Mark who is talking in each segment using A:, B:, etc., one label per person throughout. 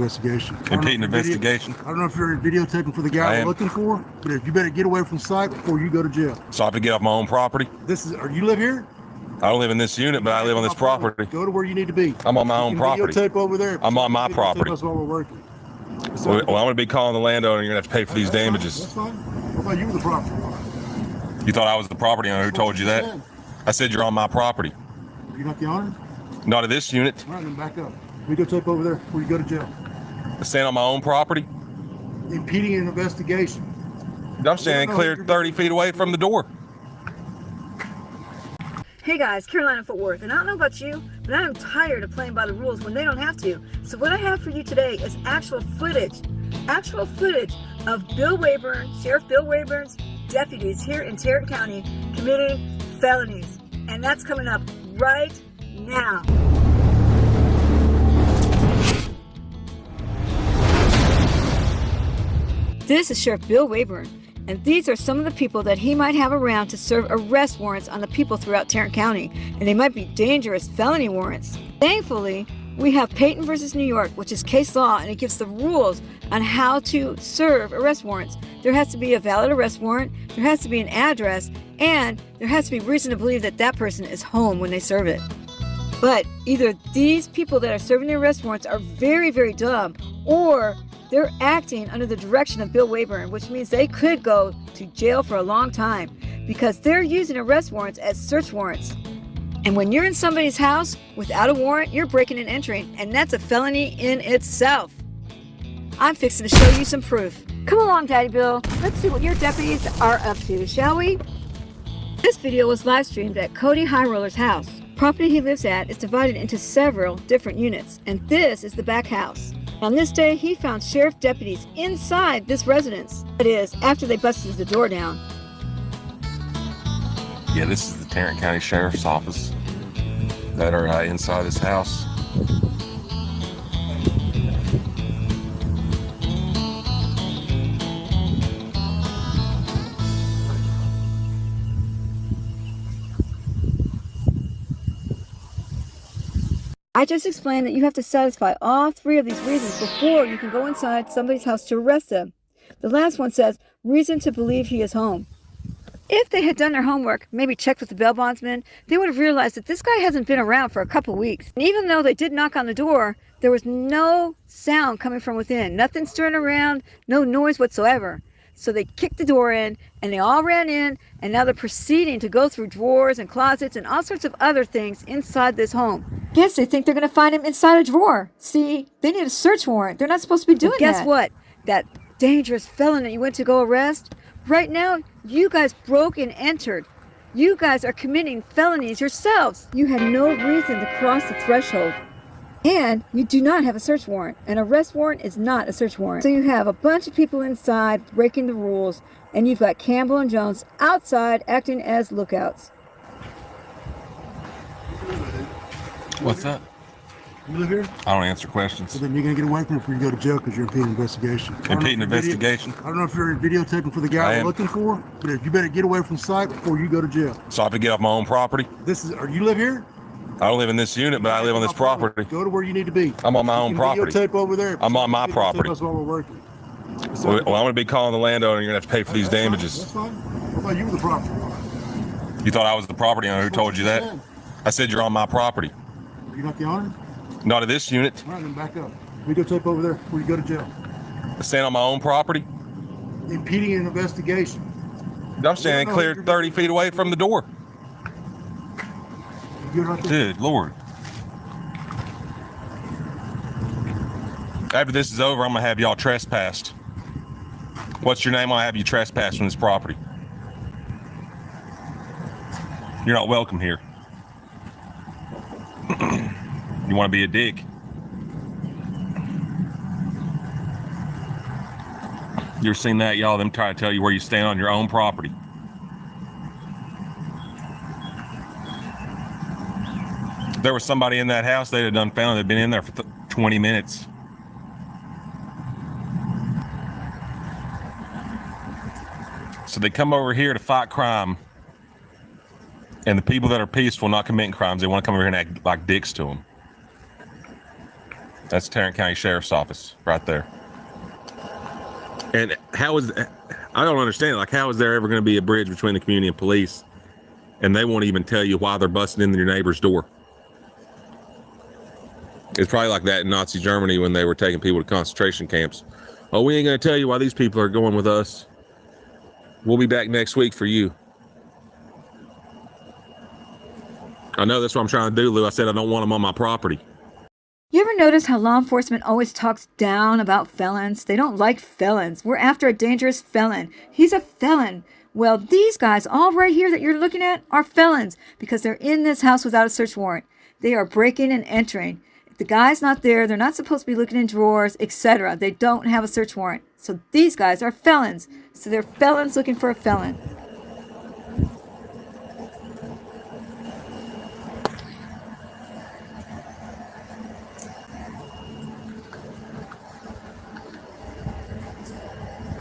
A: investigation.
B: Impeding investigation?
A: I don't know if you're videotaping for the guy we're looking for, but you better get away from sight before you go to jail.
B: So I have to get off my own property?
A: You live here?
B: I don't live in this unit, but I live on this property.
A: Go to where you need to be.
B: I'm on my own property.
A: Videotape over there.
B: I'm on my property.
A: That's why we're working.
B: Well, I'm going to be calling the landowner, and you're going to have to pay for these damages.
A: That's fine. What about you were the property owner?
B: You thought I was the property owner? Who told you that? I said you're on my property.
A: You're not the owner?
B: Not of this unit.
A: All right, then back up. Videotape over there before you go to jail.
B: I stand on my own property?
A: Impeding an investigation.
B: I'm standing clear 30 feet away from the door.
C: Hey guys, Carolina Fort Worth, and I don't know about you, but I am tired of playing by the rules when they don't have to. So what I have for you today is actual footage of Bill Waybourne, Sheriff Bill Waybourne's deputies here in Tarrant County committing felonies. And that's coming up right now. This is Sheriff Bill Waybourne, and these are some of the people that he might have around to serve arrest warrants on the people throughout Tarrant County, and they might be dangerous felony warrants. Thankfully, we have PAYTON vs New York, which is case law, and it gives the rules on how to serve arrest warrants. There has to be a valid arrest warrant, there has to be an address, and there has to be reason to believe that that person is home when they serve it. But either these people that are serving the arrest warrants are very, very dumb, or they're acting under the direction of Bill Waybourne, which means they could go to jail for a long time because they're using arrest warrants as search warrants. And when you're in somebody's house without a warrant, you're breaking and entering, and that's a felony in itself. I'm fixing to show you some proof. Come along, Daddy Bill. Let's see what your deputies are up to, shall we? This video was live streamed at Cody HIGHROLLER'S house. Property he lives at is divided into several different units, and this is the back house. On this day, he found sheriff deputies inside this residence. That is, after they busted the door down.
B: Yeah, this is the Tarrant County Sheriff's Office that are inside this house.
C: I just explained that you have to satisfy all three of these reasons before you can go inside somebody's house to arrest them. The last one says, reason to believe he is home. If they had done their homework, maybe checked with the bail bondsman, they would have realized that this guy hasn't been around for a couple weeks. And even though they did knock on the door, there was no sound coming from within. Nothing stirring around, no noise whatsoever. So they kicked the door in, and they all ran in, and now they're proceeding to go through drawers and closets and all sorts of other things inside this home. Guess they think they're going to find him inside a drawer. See, they need a search warrant. They're not supposed to be doing that. Guess what? That dangerous felon that you went to go arrest, right now, you guys broke and entered. You guys are committing felonies yourselves. You had no reason to cross the threshold. And you do not have a search warrant. An arrest warrant is not a search warrant. So you have a bunch of people inside breaking the rules, and you've got Campbell and Jones outside acting as lookouts.
B: What's that?
A: You live here?
B: I don't answer questions.
A: So then you're going to get away from it before you go to jail because you're impeding investigation.
B: Impeding investigation?
A: I don't know if you're videotaping for the guy we're looking for, but you better get away from sight before you go to jail.
B: So I have to get off my own property?
A: You live here?
B: I don't live in this unit, but I live on this property.
A: Go to where you need to be.
B: I'm on my own property.
A: Videotape over there.
B: I'm on my property.
A: That's why we're working.
B: Well, I'm going to be calling the landowner, and you're going to have to pay for these damages.
A: That's fine. What about you were the property owner?
B: You thought I was the property owner? Who told you that? I said you're on my property.
A: You're not the owner?
B: Not of this unit.
A: All right, then back up. Videotape over there before you go to jail.
B: I stand on my own property?
A: Impeding an investigation.
B: I'm standing clear 30 feet away from the door. Dude, Lord. After this is over, I'm going to have y'all trespassed. What's your name? I'll have you trespassed from this property. You're not welcome here. You want to be a dick? You ever seen that, y'all? Them trying to tell you where you stand on your own property. If there was somebody in that house, they'd have done found they'd been in there for 20 minutes. So they come over here to fight crime, and the people that are peaceful, not committing crimes, they want to come over here and act like dicks to them. That's Tarrant County Sheriff's Office right there. And how is, I don't understand, like, how is there ever going to be a bridge between the community and police, and they won't even tell you why they're busting in your neighbor's door? It's probably like that in Nazi Germany when they were taking people to concentration camps. Oh, we ain't going to tell you why these people are going with us. We'll be back next week for you. I know that's what I'm trying to do, Lou. I said I don't want them on my property.
C: You ever notice how law enforcement always talks down about felons? They don't like felons. We're after a dangerous felon. He's a felon. Well, these guys all right here that you're looking at are felons because they're in this house without a search warrant. They are breaking and entering. If the guy's not there, they're not supposed to be looking in drawers, etc. They don't have a search warrant. So these guys are felons. So they're felons looking for a felon.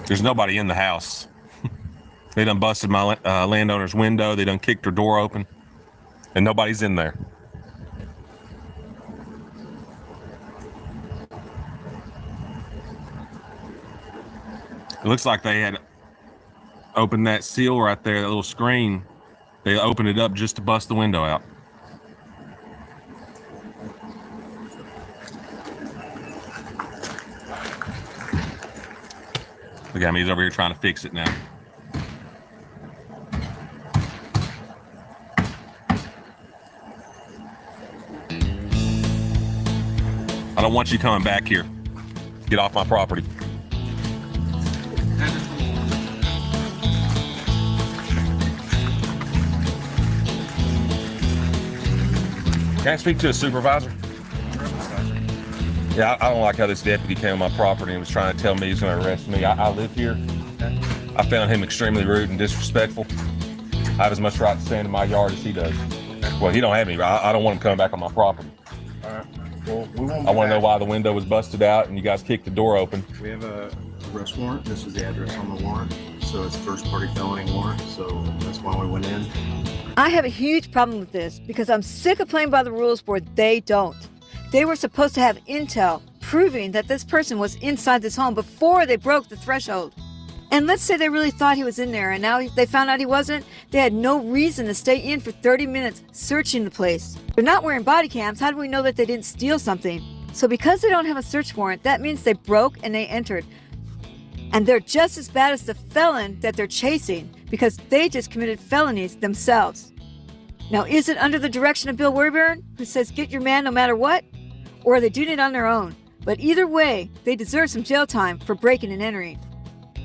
B: There's nobody in the house. They done busted my landowner's window. They done kicked her door open, and nobody's in there. It looks like they had opened that seal right there, that little screen. They opened it up just to bust the window out. Look at him, he's over here trying to fix it now. I don't want you coming back here. Get off my property. Can I speak to a supervisor? Yeah, I don't like how this deputy came on my property and was trying to tell me he's going to arrest me. I live here. I found him extremely rude and disrespectful. I have as much right to stand in my yard as he does. Well, he don't have any. I don't want him coming back on my property.
D: All right. Well, we won't.
B: I want to know why the window was busted out and you guys kicked the door open.
D: We have a arrest warrant. This is the address on the warrant. So it's a first-party felony warrant. So that's why we went in.
C: I have a huge problem with this because I'm sick of playing by the rules where they don't. They were supposed to have intel proving that this person was inside this home before they broke the threshold. And let's say they really thought he was in there and now they found out he wasn't. They had no reason to stay in for 30 minutes searching the place. They're not wearing body cams. How do we know that they didn't steal something? So because they don't have a search warrant, that means they broke and they entered. And they're just as bad as the felon that they're chasing because they just committed felonies themselves. Now, is it under the direction of Bill Waybourne, who says get your man no matter what? Or are they doing it on their own? But either way, they deserve some jail time for breaking and entering.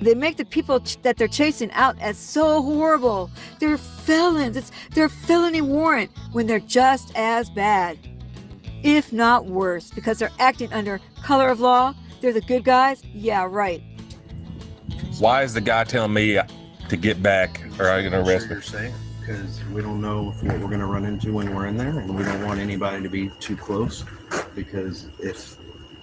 C: They make the people that they're chasing out as so horrible. They're felons. It's their felony warrant when they're just as bad, if not worse, because they're acting under color of law. They're the good guys. Yeah, right.
B: Why is the guy telling me to get back or are you going to arrest me?
D: You're safe because we don't know what we're going to run into when we're in there, and we don't want anybody to be too close because if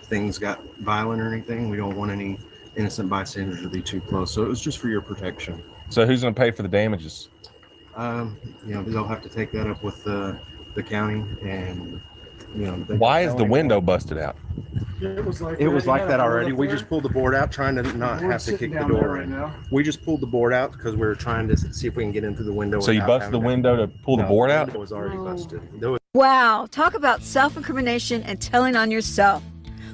D: things got violent or anything, we don't want any innocent bystanders to be too close. So it was just for your protection.
B: So who's going to pay for the damages?
D: They'll have to take that up with the county, and
B: Why is the window busted out?
A: It was like
D: that already. We just pulled the board out, trying to not have to kick the door in. We just pulled the board out because we were trying to see if we can get in through the window.
B: So you busted the window to pull the board out?
D: The window was already busted.
C: Wow, talk about self-incrimination and telling on yourself.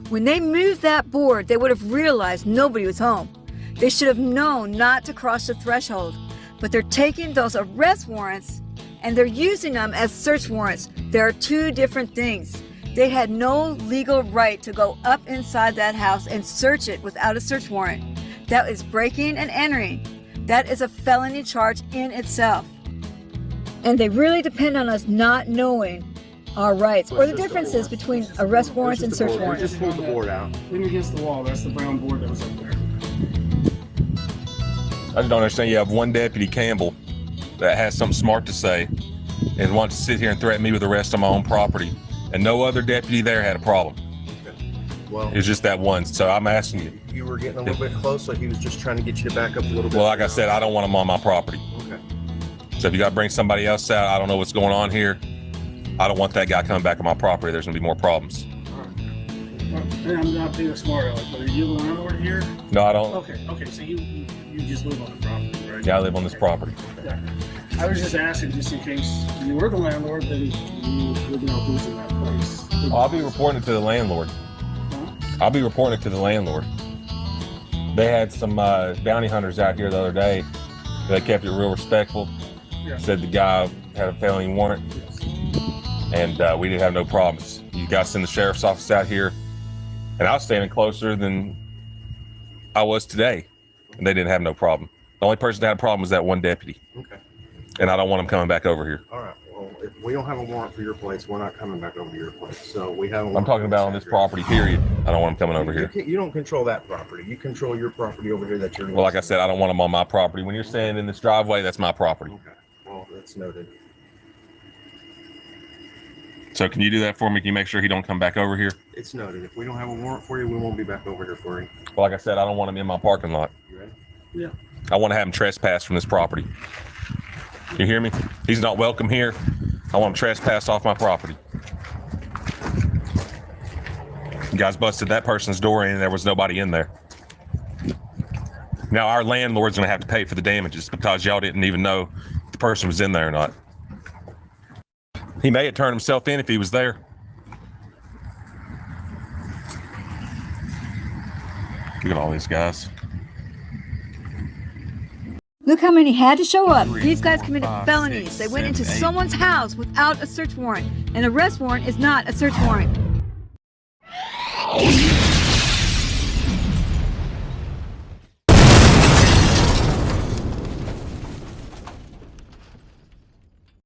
C: When they moved that board, they would have realized nobody was home. They should have known not to cross the threshold. But they're taking those arrest warrants and they're using them as search warrants. There are two different things. They had no legal right to go up inside that house and search it without a search warrant. That is breaking and entering. That is a felony charge in itself. And they really depend on us not knowing our rights or the differences between arrest warrants and search
D: We
C: warrants.
D: just pulled the board out.
A: Lean against the wall. That's the brown board that was up there.
B: I just don't understand. You have one deputy, Campbell, that has something smart to say and wants to sit here and threaten me with arrest on my own property. And no other deputy there had a problem.
D: Well,
B: It's just that one. So I'm asking you.
D: you were getting a little bit close, so he was just trying to get you to back up a little bit.
B: Well, like I said, I don't want them on my property.
D: Okay.
B: So if you got to bring somebody else out, I don't know what's going on here. I don't want that guy coming back on my property. There's going to be more problems.
E: I'm not being smart aleck, but are you the landlord here?
B: No, I don't.
E: Okay, so you just live on the property, right?
B: Yeah, I live on this property.
E: Yeah. I was just asking, just in case you were the landlord, then you would know who's in that place.
B: I'll be reporting it to the landlord.
E: Huh?
B: I'll be reporting it to the landlord. They had some bounty hunters out here the other day. They kept it real respectful.
E: Yeah.
B: Said the guy had a felony warrant, and we didn't have no problems. You guys send the sheriff's office out here, and I was standing closer than I was today, and they didn't have no problem. The only person that had a problem was that one deputy,
D: Okay.
B: and I don't want him coming back over here.
D: All right. Well, if we don't have a warrant for your place, we're not coming back over to your place. So we have.
B: I'm talking about on this property, period. I don't want him coming over here.
D: You don't control that property. You control your property over here that you're.
B: Well, like I said, I don't want him on my property. When you're standing in this driveway, that's my property.
D: Okay. Well, that's noted.
B: So can you do that for me? Can you make sure he don't come back over here?
D: It's noted. If we don't have a warrant for you, we won't be back over here for you.
B: Well, like I said, I don't want him in my parking lot.
D: You ready?
E: Yeah.
B: I want to have him trespass from this property. You hear me? He's not welcome here. I want him trespass off my property. You guys busted that person's door in and there was nobody in there. Now our landlord's gonna have to pay for the damages because y'all didn't even know if the person was in there or not. He may have turned himself in if he was there. Look at all these guys.
C: Look how many had to show up. These guys
B: 4,
C: committed
B: 5,
C: felonies.
B: 6,
C: They went
B: 7,
C: into
B: 8.
C: someone's house without a search warrant. An arrest warrant is not a search warrant.